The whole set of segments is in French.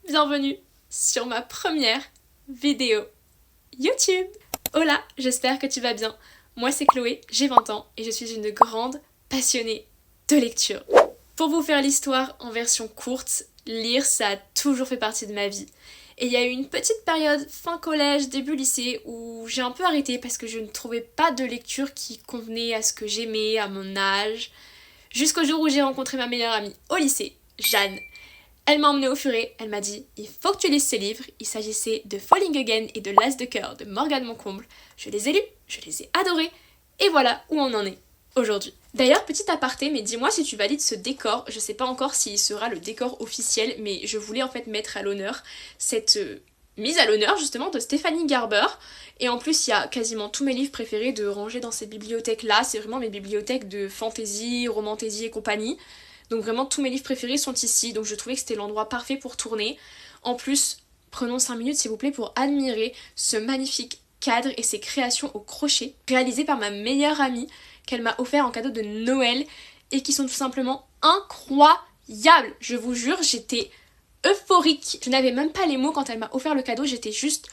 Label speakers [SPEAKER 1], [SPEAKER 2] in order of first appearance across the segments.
[SPEAKER 1] bienvenue sur ma première vidéo YouTube. Hola, j'espère que tu vas bien. Moi c'est Chloé, j'ai 20 ans et je suis une grande passionnée de lecture. Pour vous faire l'histoire en version courte, lire ça a toujours fait partie de ma vie. Et il y a eu une petite période fin collège, début lycée où j'ai un peu arrêté parce que je ne trouvais pas de lecture qui convenait à ce que j'aimais, à mon âge. Jusqu'au jour où j'ai rencontré ma meilleure amie au lycée, Jeanne. Elle m'a emmenée au furet, elle m'a dit « Il faut que tu lises ces livres ». Il s'agissait de Falling Again et de L'As de cœur de Morgane Moncomble. Je les ai lus, je les ai adorés, et voilà où on en est aujourd'hui. D'ailleurs, petit aparté, mais dis-moi si tu valides ce décor. Je sais pas encore s'il sera le décor officiel, mais je voulais en fait mettre à l'honneur cette mise à l'honneur justement de Stéphanie Garber. Et en plus, il y a quasiment tous mes livres préférés de ranger dans cette bibliothèque-là. C'est vraiment mes bibliothèques de fantasy, romantasy et compagnie. Donc vraiment, tous mes livres préférés sont ici. Donc je trouvais que c'était l'endroit parfait pour tourner. En plus, prenons 5 minutes s'il vous plaît pour admirer ce magnifique cadre et ses créations au crochet, réalisées par ma meilleure amie, qu'elle m'a offert en cadeau de Noël et qui sont tout simplement incroyables. Je vous jure, j'étais euphorique. Je n'avais même pas les mots quand elle m'a offert le cadeau, j'étais juste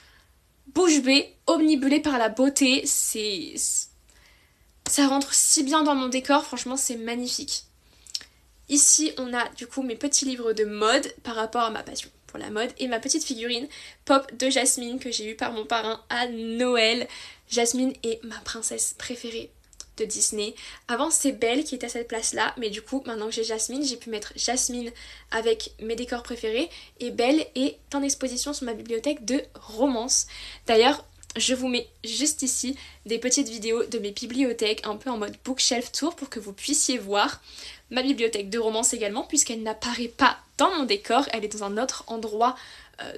[SPEAKER 1] bouche bée, omnibulée par la beauté. Ça rentre si bien dans mon décor, franchement c'est magnifique. Ici on a du coup mes petits livres de mode par rapport à ma passion pour la mode et ma petite figurine Pop de Jasmine que j'ai eue par mon parrain à Noël. Jasmine est ma princesse préférée de Disney. Avant c'est Belle qui était à cette place là, mais du coup maintenant que j'ai Jasmine, j'ai pu mettre Jasmine avec mes décors préférés et Belle est en exposition sur ma bibliothèque de romance. D'ailleurs je vous mets juste ici des petites vidéos de mes bibliothèques un peu en mode bookshelf tour pour que vous puissiez voir ma bibliothèque de romance également, puisqu'elle n'apparaît pas dans mon décor, elle est dans un autre endroit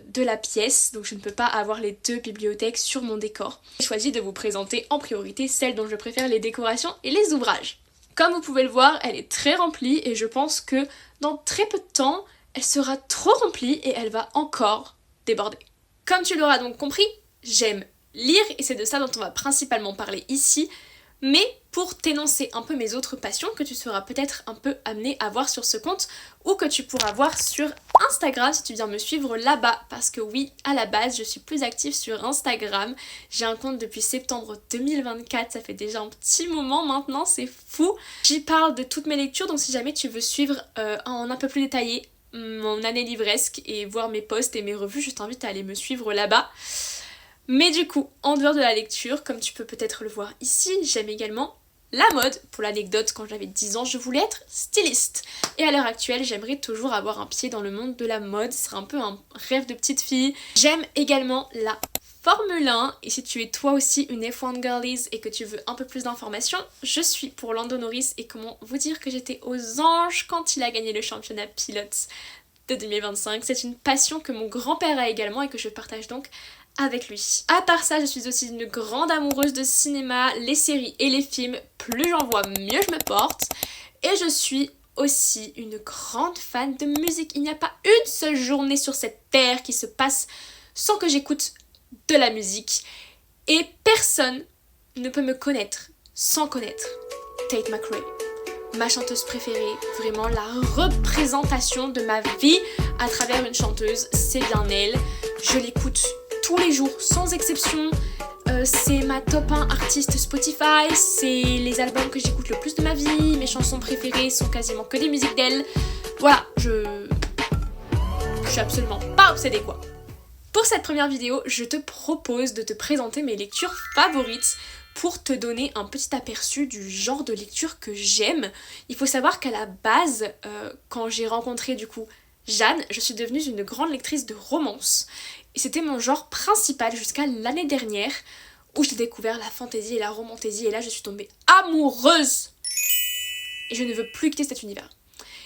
[SPEAKER 1] de la pièce, donc je ne peux pas avoir les deux bibliothèques sur mon décor. J'ai choisi de vous présenter en priorité celle dont je préfère les décorations et les ouvrages. Comme vous pouvez le voir, elle est très remplie et je pense que dans très peu de temps, elle sera trop remplie et elle va encore déborder. Comme tu l'auras donc compris, j'aime lire et c'est de ça dont on va principalement parler ici. Mais pour t'énoncer un peu mes autres passions que tu seras peut-être un peu amené à voir sur ce compte ou que tu pourras voir sur Instagram si tu viens me suivre là-bas. Parce que oui, à la base, je suis plus active sur Instagram. J'ai un compte depuis septembre 2024, ça fait déjà un petit moment maintenant, c'est fou. J'y parle de toutes mes lectures, donc si jamais tu veux suivre en un peu plus détaillé mon année livresque et voir mes posts et mes revues, je t'invite à aller me suivre là-bas. Mais du coup, en dehors de la lecture, comme tu peux peut-être le voir ici, j'aime également la mode. Pour l'anecdote, quand j'avais 10 ans, je voulais être styliste. Et à l'heure actuelle, j'aimerais toujours avoir un pied dans le monde de la mode. Ce serait un peu un rêve de petite fille. J'aime également la Formule 1. Et si tu es toi aussi une F1 girlies et que tu veux un peu plus d'informations, je suis pour Lando Norris. Et comment vous dire que j'étais aux anges quand il a gagné le championnat pilote de 2025. C'est une passion que mon grand-père a également et que je partage donc avec lui. À part ça, je suis aussi une grande amoureuse de cinéma, les séries et les films. Plus j'en vois, mieux je me porte. Et je suis aussi une grande fan de musique. Il n'y a pas une seule journée sur cette terre qui se passe sans que j'écoute de la musique. Et personne ne peut me connaître sans connaître Tate McRae. Ma chanteuse préférée, vraiment la représentation de ma vie à travers une chanteuse, c'est bien elle. Je l'écoute tous les jours, sans exception. C'est ma top 1 artiste Spotify, c'est les albums que j'écoute le plus de ma vie, mes chansons préférées sont quasiment que des musiques d'elle. Voilà, je suis absolument pas obsédée quoi. Pour cette première vidéo, je te propose de te présenter mes lectures favorites pour te donner un petit aperçu du genre de lecture que j'aime. Il faut savoir qu'à la base, quand j'ai rencontré du coup Jeanne, je suis devenue une grande lectrice de romance. Et c'était mon genre principal jusqu'à l'année dernière où j'ai découvert la fantasy et la romantasy et là je suis tombée amoureuse. Et je ne veux plus quitter cet univers.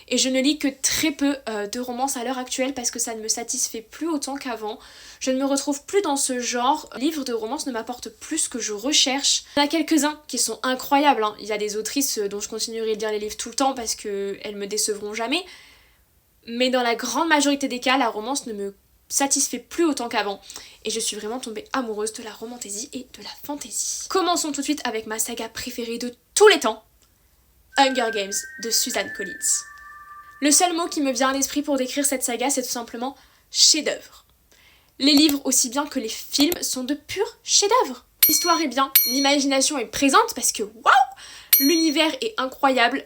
[SPEAKER 1] Et je ne lis que très peu de romances à l'heure actuelle parce que ça ne me satisfait plus autant qu'avant. Je ne me retrouve plus dans ce genre. Livres de romance ne m'apportent plus ce que je recherche. Il y en a quelques-uns qui sont incroyables, hein. Il y a des autrices dont je continuerai de lire les livres tout le temps parce qu'elles me décevront jamais. Mais dans la grande majorité des cas, la romance ne me satisfait plus autant qu'avant. Et je suis vraiment tombée amoureuse de la romantasy et de la fantasy. Commençons tout de suite avec ma saga préférée de tous les temps, Hunger Games de Suzanne Collins. Le seul mot qui me vient à l'esprit pour décrire cette saga, c'est tout simplement chefs-d'œuvre. Les livres aussi bien que les films sont de purs chefs-d'œuvre. L'histoire est bien, l'imagination est présente parce que waouh, l'univers est incroyable,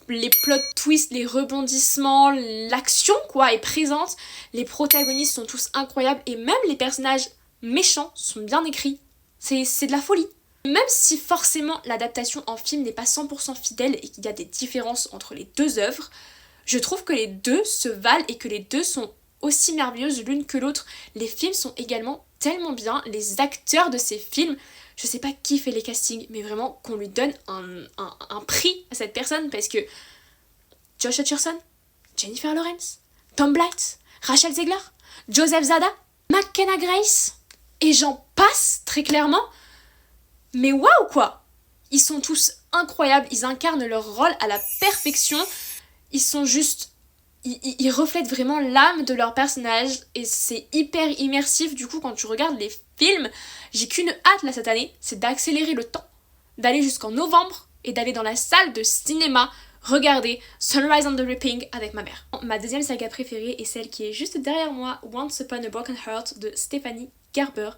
[SPEAKER 1] les plot twists, les rebondissements, l'action quoi est présente, les protagonistes sont tous incroyables et même les personnages méchants sont bien écrits. C'est de la folie. Même si forcément l'adaptation en film n'est pas 100% fidèle et qu'il y a des différences entre les deux œuvres, je trouve que les deux se valent et que les deux sont aussi merveilleuses l'une que l'autre. Les films sont également tellement bien, les acteurs de ces films, je sais pas qui fait les castings, mais vraiment qu'on lui donne un prix à cette personne parce que Josh Hutcherson, Jennifer Lawrence, Tom Blight, Rachel Zegler, Joseph Zada, McKenna Grace, et j'en passe très clairement. Mais waouh quoi! Ils sont tous incroyables, ils incarnent leur rôle à la perfection, ils sont juste... Ils reflètent vraiment l'âme de leur personnage et c'est hyper immersif. Du coup, quand tu regardes les films, j'ai qu'une hâte là cette année, c'est d'accélérer le temps, d'aller jusqu'en novembre et d'aller dans la salle de cinéma regarder Sunrise on the Reaping avec ma mère. Ma deuxième saga préférée est celle qui est juste derrière moi, Once Upon a Broken Heart de Stephanie Garber,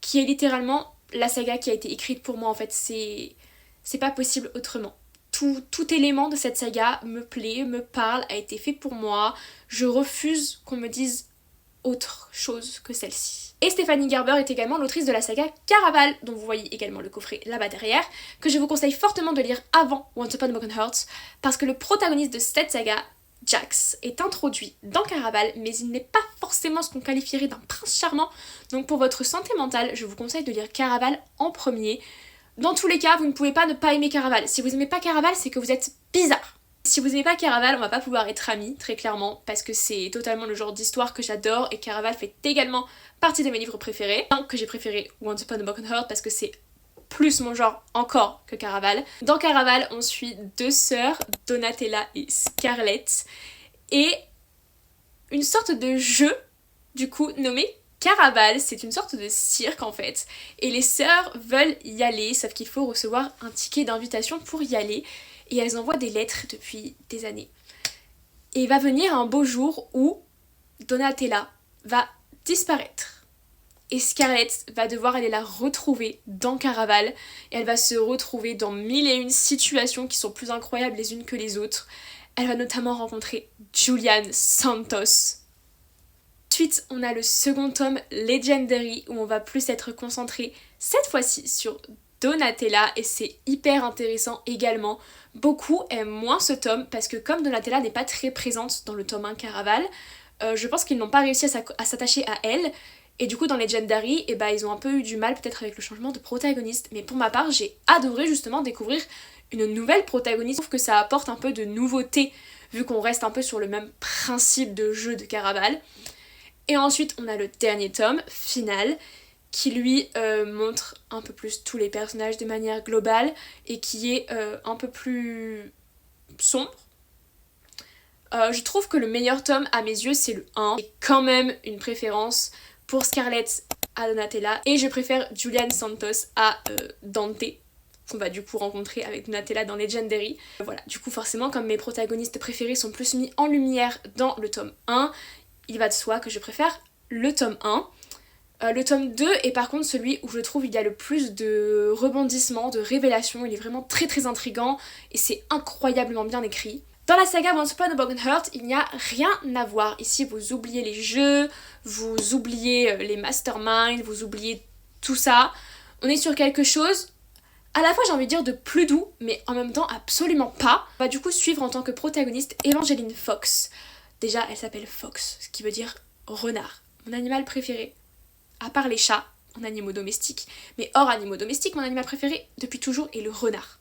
[SPEAKER 1] qui est littéralement la saga qui a été écrite pour moi en fait. C'est pas possible autrement. Tout élément de cette saga me plaît, me parle, a été fait pour moi. Je refuse qu'on me dise autre chose que celle-ci. Et Stephanie Garber est également l'autrice de la saga Caraval, dont vous voyez également le coffret là-bas derrière, que je vous conseille fortement de lire avant Once Upon a Broken Heart, parce que le protagoniste de cette saga, Jax, est introduit dans Caraval, mais il n'est pas forcément ce qu'on qualifierait d'un prince charmant. Donc pour votre santé mentale, je vous conseille de lire Caraval en premier. Dans tous les cas, vous ne pouvez pas ne pas aimer Caraval. Si vous n'aimez pas Caraval, c'est que vous êtes bizarre. Si vous n'aimez pas Caraval, on va pas pouvoir être amis, très clairement, parce que c'est totalement le genre d'histoire que j'adore, et Caraval fait également partie de mes livres préférés. Que j'ai préféré Once Upon a Broken Heart, parce que c'est plus mon genre encore que Caraval. Dans Caraval, on suit deux sœurs, Donatella et Scarlett, et une sorte de jeu, du coup, nommé Caraval. C'est une sorte de cirque en fait, et les sœurs veulent y aller, sauf qu'il faut recevoir un ticket d'invitation pour y aller, et elles envoient des lettres depuis des années. Et va venir un beau jour où Donatella va disparaître, et Scarlett va devoir aller la retrouver dans Caraval, et elle va se retrouver dans mille et une situations qui sont plus incroyables les unes que les autres. Elle va notamment rencontrer Julian Santos. Ensuite, on a le second tome Legendary où on va plus être concentré cette fois-ci sur Donatella et c'est hyper intéressant également. Beaucoup aiment moins ce tome parce que comme Donatella n'est pas très présente dans le tome 1 Caraval, je pense qu'ils n'ont pas réussi à s'attacher à elle et du coup dans Legendary, ils ont un peu eu du mal peut-être avec le changement de protagoniste. Mais pour ma part, j'ai adoré justement découvrir une nouvelle protagoniste. Je trouve que ça apporte un peu de nouveauté vu qu'on reste un peu sur le même principe de jeu de Caraval. Et ensuite, on a le dernier tome, Final, qui lui montre un peu plus tous les personnages de manière globale et qui est un peu plus sombre. Je trouve que le meilleur tome à mes yeux, c'est le 1. J'ai quand même une préférence pour Scarlett à Donatella et je préfère Julian Santos à Dante, qu'on va du coup rencontrer avec Donatella dans Legendary. Voilà, du coup forcément, comme mes protagonistes préférés sont plus mis en lumière dans le tome 1, il va de soi que je préfère le tome 1. Le tome 2 est par contre celui où je trouve il y a le plus de rebondissements, de révélations. Il est vraiment très très intriguant et c'est incroyablement bien écrit. Dans la saga Once Upon a Broken Heart, il n'y a rien à voir. Ici, vous oubliez les jeux, vous oubliez les masterminds, vous oubliez tout ça. On est sur quelque chose, à la fois j'ai envie de dire de plus doux, mais en même temps absolument pas. On va du coup suivre en tant que protagoniste Evangeline Fox. Déjà, elle s'appelle Fox, ce qui veut dire renard. Mon animal préféré, à part les chats, en animaux domestiques, mais hors animaux domestiques, mon animal préféré depuis toujours est le renard.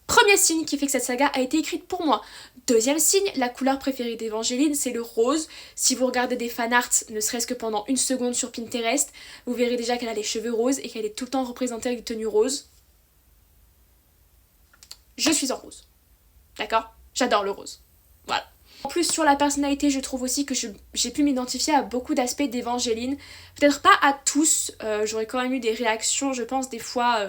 [SPEAKER 1] Premier signe qui fait que cette saga a été écrite pour moi. Deuxième signe, la couleur préférée d'Evangeline, c'est le rose. Si vous regardez des fanarts, ne serait-ce que pendant une seconde sur Pinterest, vous verrez déjà qu'elle a les cheveux roses et qu'elle est tout le temps représentée avec des tenues roses. Je suis en rose. D'accord ? J'adore le rose. Voilà. En plus, sur la personnalité, je trouve aussi que j'ai pu m'identifier à beaucoup d'aspects d'Evangeline. Peut-être pas à tous, j'aurais quand même eu des réactions, je pense, des fois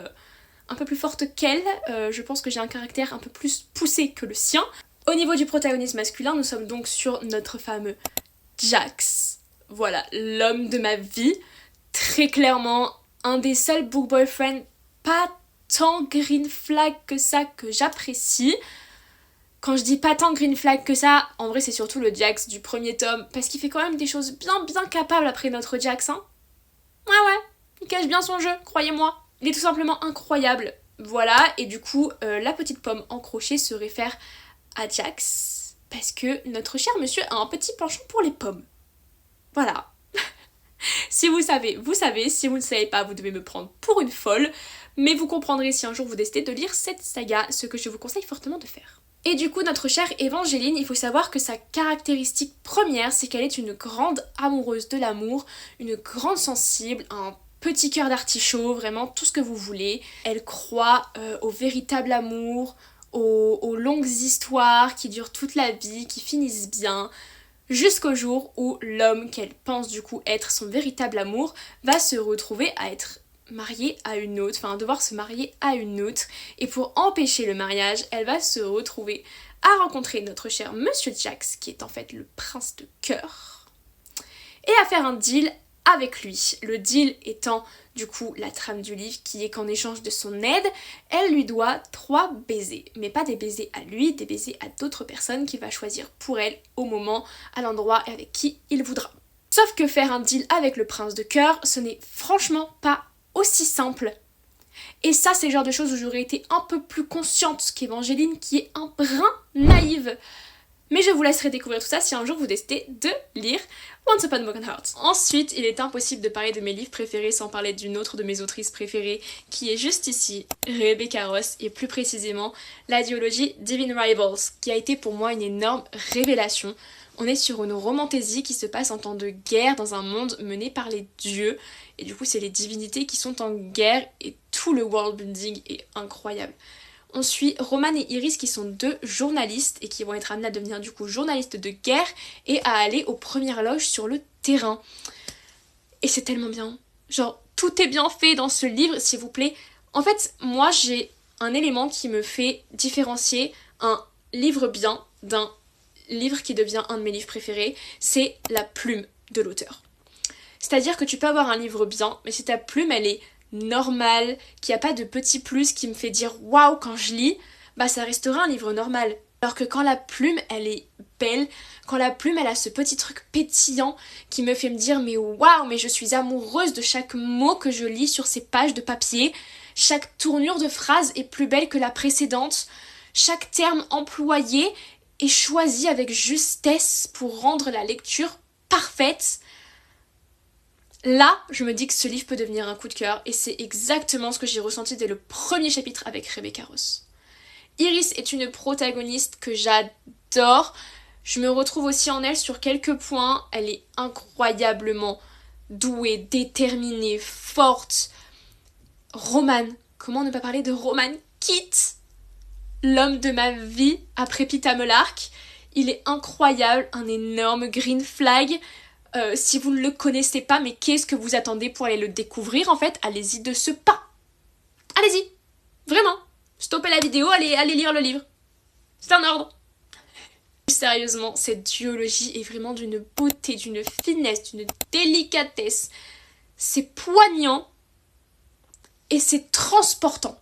[SPEAKER 1] un peu plus fortes qu'elle. Je pense que j'ai un caractère un peu plus poussé que le sien. Au niveau du protagonisme masculin, nous sommes donc sur notre fameux Jax. voilà, l'homme de ma vie. Très clairement, un des seuls book boyfriend pas tant green flag que ça que j'apprécie. Quand je dis pas tant green flag que ça, en vrai c'est surtout le Jax du premier tome, parce qu'il fait quand même des choses bien capables après notre Jax, hein. Ouais, il cache bien son jeu, croyez-moi. Il est tout simplement incroyable. Voilà, et du coup, la petite pomme en crochet se réfère à Jax, parce que notre cher monsieur a un petit penchant pour les pommes. Voilà. Si vous savez, vous savez. Si vous ne savez pas, vous devez me prendre pour une folle. Mais vous comprendrez si un jour vous décidez de lire cette saga, ce que je vous conseille fortement de faire. Et du coup, notre chère Évangeline, il faut savoir que sa caractéristique première, c'est qu'elle est une grande amoureuse de l'amour, une grande sensible, un petit cœur d'artichaut, vraiment tout ce que vous voulez. Elle croit au véritable amour, aux longues histoires qui durent toute la vie, qui finissent bien, jusqu'au jour où l'homme qu'elle pense du coup être son véritable amour va se retrouver à être marié à une autre, enfin devoir se marier à une autre, et pour empêcher le mariage, elle va se retrouver à rencontrer notre cher Monsieur Jax, qui est en fait le prince de cœur, et à faire un deal avec lui. Le deal étant du coup la trame du livre, qui est qu'en échange de son aide, elle lui doit 3 baisers. Mais pas des baisers à lui, des baisers à d'autres personnes qu'il va choisir pour elle au moment, à l'endroit et avec qui il voudra. Sauf que faire un deal avec le prince de cœur, ce n'est franchement pas aussi simple. Et ça, c'est le genre de choses où j'aurais été un peu plus consciente qu'Évangeline, qui est un brin naïve. Mais je vous laisserai découvrir tout ça si un jour vous décidez de lire Once Upon a Broken Heart. Ensuite, il est impossible de parler de mes livres préférés sans parler d'une autre de mes autrices préférées, qui est juste ici, Rebecca Ross, et plus précisément la duologie Divine Rivals, qui a été pour moi une énorme révélation. On est sur une romantésie qui se passe en temps de guerre dans un monde mené par les dieux, et du coup c'est les divinités qui sont en guerre, et tout le world building est incroyable. On suit Roman et Iris qui sont 2 journalistes et qui vont être amenés à devenir du coup journalistes de guerre et à aller aux premières loges sur le terrain. Et c'est tellement bien. Genre, tout est bien fait dans ce livre, s'il vous plaît. En fait, moi j'ai un élément qui me fait différencier un livre bien d'un livre qui devient un de mes livres préférés, c'est la plume de l'auteur. C'est-à-dire que tu peux avoir un livre bien, mais si ta plume elle est normal, qu'il n'y a pas de petit plus qui me fait dire waouh quand je lis, bah ça restera un livre normal. Alors que quand la plume elle est belle, quand la plume elle a ce petit truc pétillant qui me fait me dire mais waouh, mais je suis amoureuse de chaque mot que je lis sur ces pages de papier, chaque tournure de phrase est plus belle que la précédente, chaque terme employé est choisi avec justesse pour rendre la lecture parfaite. Là, je me dis que ce livre peut devenir un coup de cœur et c'est exactement ce que j'ai ressenti dès le premier chapitre avec Rebecca Ross. Iris est une protagoniste que j'adore. Je me retrouve aussi en elle sur quelques points. Elle est incroyablement douée, déterminée, forte. Roman, comment ne pas parler de Roman Kit, l'homme de ma vie après Pita Melark. Il est incroyable, un énorme green flag. Si vous ne le connaissez pas, mais qu'est-ce que vous attendez pour aller le découvrir en fait? Allez-y de ce pas. Allez-y. Vraiment. Stoppez la vidéo, allez lire le livre. C'est un ordre. Sérieusement, cette duologie est vraiment d'une beauté, d'une finesse, d'une délicatesse. C'est poignant et c'est transportant.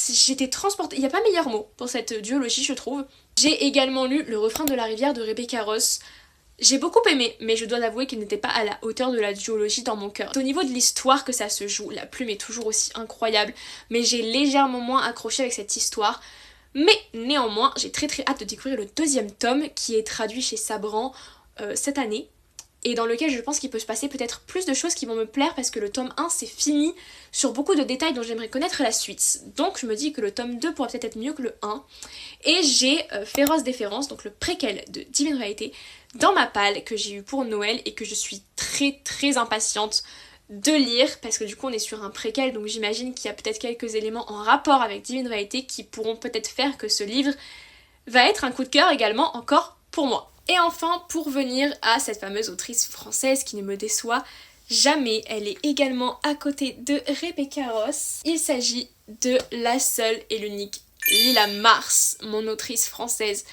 [SPEAKER 1] J'étais transportée. Il n'y a pas meilleur mot pour cette duologie, je trouve. J'ai également lu Le refrain de la rivière de Rebecca Ross. J'ai beaucoup aimé, mais je dois avouer qu'il n'était pas à la hauteur de la duologie dans mon cœur. Au niveau de l'histoire que ça se joue, la plume est toujours aussi incroyable, mais j'ai légèrement moins accroché avec cette histoire. Mais néanmoins, j'ai très hâte de découvrir le 2e tome qui est traduit chez Sabran cette année, et dans lequel je pense qu'il peut se passer peut-être plus de choses qui vont me plaire parce que le tome 1 c'est fini sur beaucoup de détails dont j'aimerais connaître la suite. Donc je me dis que le tome 2 pourra peut-être être mieux que le 1. Et j'ai Féroce Déférence, donc le préquel de Divine Réalité, dans ma palle que j'ai eu pour Noël et que je suis très impatiente de lire parce que du coup on est sur un préquel, donc j'imagine qu'il y a peut-être quelques éléments en rapport avec Divine Réalité qui pourront peut-être faire que ce livre va être un coup de cœur également encore pour moi. Et enfin, pour venir à cette fameuse autrice française qui ne me déçoit jamais, elle est également à côté de Rebecca Ross. Il s'agit de la seule et l'unique Lila Mars, mon autrice française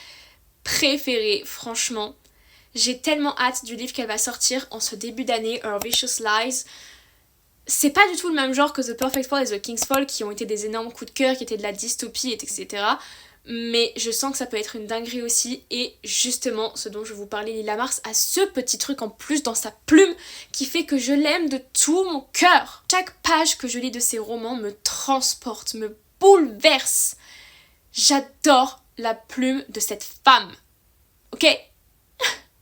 [SPEAKER 1] préférée, franchement. J'ai tellement hâte du livre qu'elle va sortir en ce début d'année, Her Vicious Lies. C'est pas du tout le même genre que The Perfect Fall et The King's Fall qui ont été des énormes coups de cœur, qui étaient de la dystopie, etc. Mais je sens que ça peut être une dinguerie aussi. Et justement, ce dont je vous parlais, Lila Mars a ce petit truc en plus dans sa plume qui fait que je l'aime de tout mon cœur. Chaque page que je lis de ses romans me transporte, me bouleverse. J'adore la plume de cette femme. Ok ?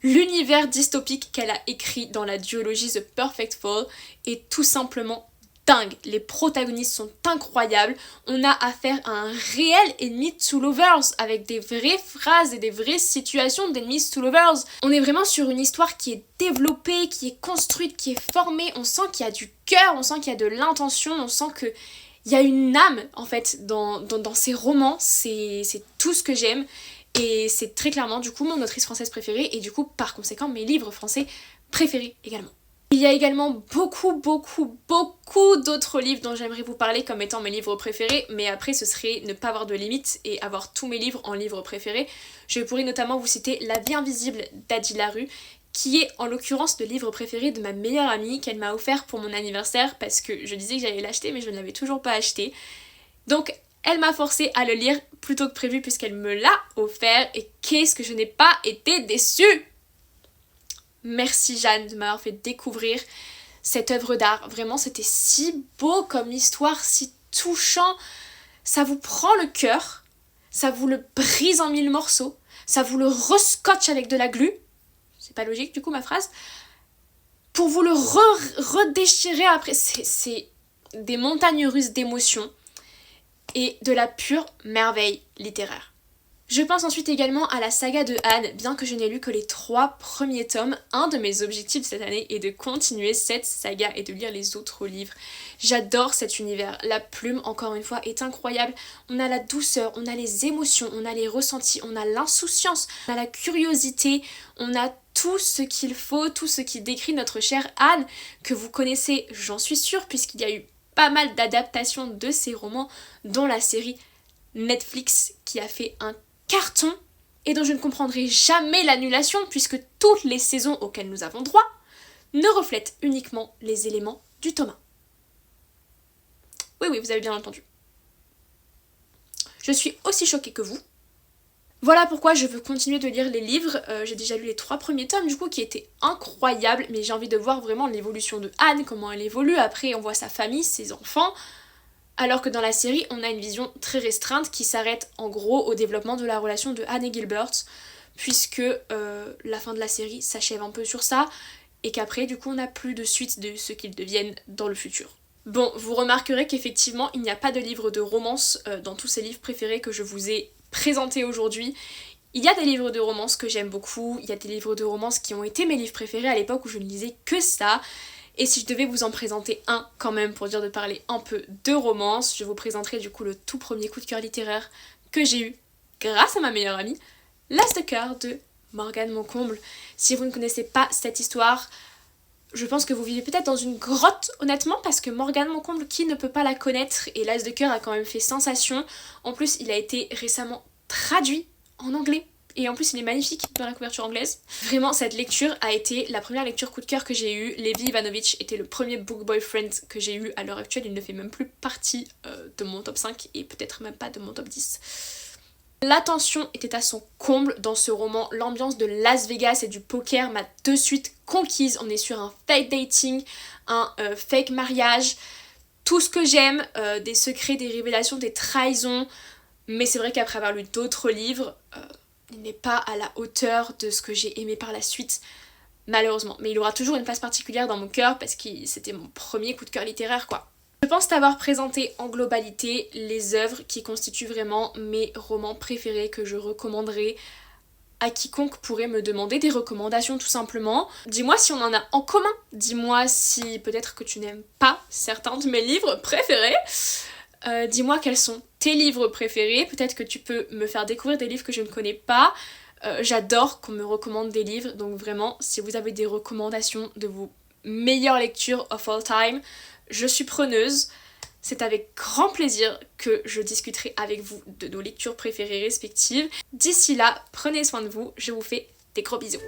[SPEAKER 1] L'univers dystopique qu'elle a écrit dans la duologie The Perfect Fall est tout simplement dingue. Les protagonistes sont incroyables. On a affaire à un réel ennemi to lovers avec des vraies phrases et des vraies situations d'ennemis to lovers. On est vraiment sur une histoire qui est développée, qui est construite, qui est formée. On sent qu'il y a du cœur, on sent qu'il y a de l'intention, on sent que il y a une âme en fait dans ces romans. C'est tout ce que j'aime. Et c'est très clairement du coup mon autrice française préférée et du coup par conséquent mes livres français préférés également. Il y a également beaucoup d'autres livres dont j'aimerais vous parler comme étant mes livres préférés, mais après ce serait ne pas avoir de limite et avoir tous mes livres en livres préférés. Je pourrais notamment vous citer La vie invisible d'Adi Larue, qui est en l'occurrence le livre préféré de ma meilleure amie qu'elle m'a offert pour mon anniversaire parce que je disais que j'allais l'acheter mais je ne l'avais toujours pas acheté. Donc elle m'a forcé à le lire plus tôt que prévu puisqu'elle me l'a offert et qu'est-ce que je n'ai pas été déçue. Merci Jeanne de m'avoir fait découvrir cette œuvre d'art. Vraiment c'était si beau comme histoire, si touchant. Ça vous prend le cœur, ça vous le brise en mille morceaux, ça vous le rescotche avec de la glu. C'est pas logique du coup ma phrase. Pour vous le redéchirer après. C'est des montagnes russes d'émotions. Et de la pure merveille littéraire. Je pense ensuite également à la saga de Anne, bien que je n'ai lu que les 3 premiers tomes. Un de mes objectifs cette année est de continuer cette saga et de lire les autres livres. J'adore cet univers. La plume, encore une fois, est incroyable. On a la douceur, on a les émotions, on a les ressentis, on a l'insouciance, on a la curiosité, on a tout ce qu'il faut, tout ce qui décrit notre chère Anne, que vous connaissez, j'en suis sûre, puisqu'il y a eu pas mal d'adaptations de ces romans, dont la série Netflix qui a fait un carton et dont je ne comprendrai jamais l'annulation puisque toutes les saisons auxquelles nous avons droit ne reflètent uniquement les éléments du tome 1. Oui, vous avez bien entendu. Je suis aussi choquée que vous. Voilà pourquoi je veux continuer de lire les livres. J'ai déjà lu les 3 premiers tomes du coup qui étaient incroyables, mais j'ai envie de voir vraiment l'évolution de Anne, comment elle évolue. Après on voit sa famille, ses enfants, alors que dans la série on a une vision très restreinte qui s'arrête en gros au développement de la relation de Anne et Gilbert, puisque la fin de la série s'achève un peu sur ça, et qu'après du coup on n'a plus de suite de ce qu'ils deviennent dans le futur. Bon, vous remarquerez qu'effectivement il n'y a pas de livre de romance dans tous ces livres préférés que je vous ai présenté aujourd'hui. Il y a des livres de romance que j'aime beaucoup, il y a des livres de romance qui ont été mes livres préférés à l'époque où je ne lisais que ça. Et si je devais vous en présenter un quand même pour dire de parler un peu de romance, je vous présenterai du coup le tout premier coup de cœur littéraire que j'ai eu grâce à ma meilleure amie, L'As de cœur de Morgane Moncomble. Si vous ne connaissez pas cette histoire, je pense que vous vivez peut-être dans une grotte, honnêtement, parce que Morgane Moncomble, qui ne peut pas la connaître, et L'As de cœur a quand même fait sensation. En plus, il a été récemment traduit en anglais, et en plus il est magnifique dans la couverture anglaise. Vraiment, cette lecture a été la première lecture coup de cœur que j'ai eue. Levi Ivanovich était le premier book boyfriend que j'ai eu. À l'heure actuelle, il ne fait même plus partie de mon top 5, et peut-être même pas de mon top 10. La tension était à son comble dans ce roman. L'ambiance de Las Vegas et du poker m'a de suite conquise. On est sur un fake dating, un fake mariage. Tout ce que j'aime, des secrets, des révélations, des trahisons. Mais c'est vrai qu'après avoir lu d'autres livres, il n'est pas à la hauteur de ce que j'ai aimé par la suite, malheureusement. Mais il aura toujours une place particulière dans mon cœur parce que c'était mon premier coup de cœur littéraire, quoi. Je pense t'avoir présenté en globalité les œuvres qui constituent vraiment mes romans préférés que je recommanderais à quiconque pourrait me demander des recommandations tout simplement. Dis-moi si on en a en commun, dis-moi si peut-être que tu n'aimes pas certains de mes livres préférés. Dis-moi quels sont tes livres préférés, peut-être que tu peux me faire découvrir des livres que je ne connais pas. J'adore qu'on me recommande des livres, donc vraiment si vous avez des recommandations de vos meilleures lectures of all time, je suis preneuse. C'est avec grand plaisir que je discuterai avec vous de nos lectures préférées respectives. D'ici là, prenez soin de vous, je vous fais des gros bisous.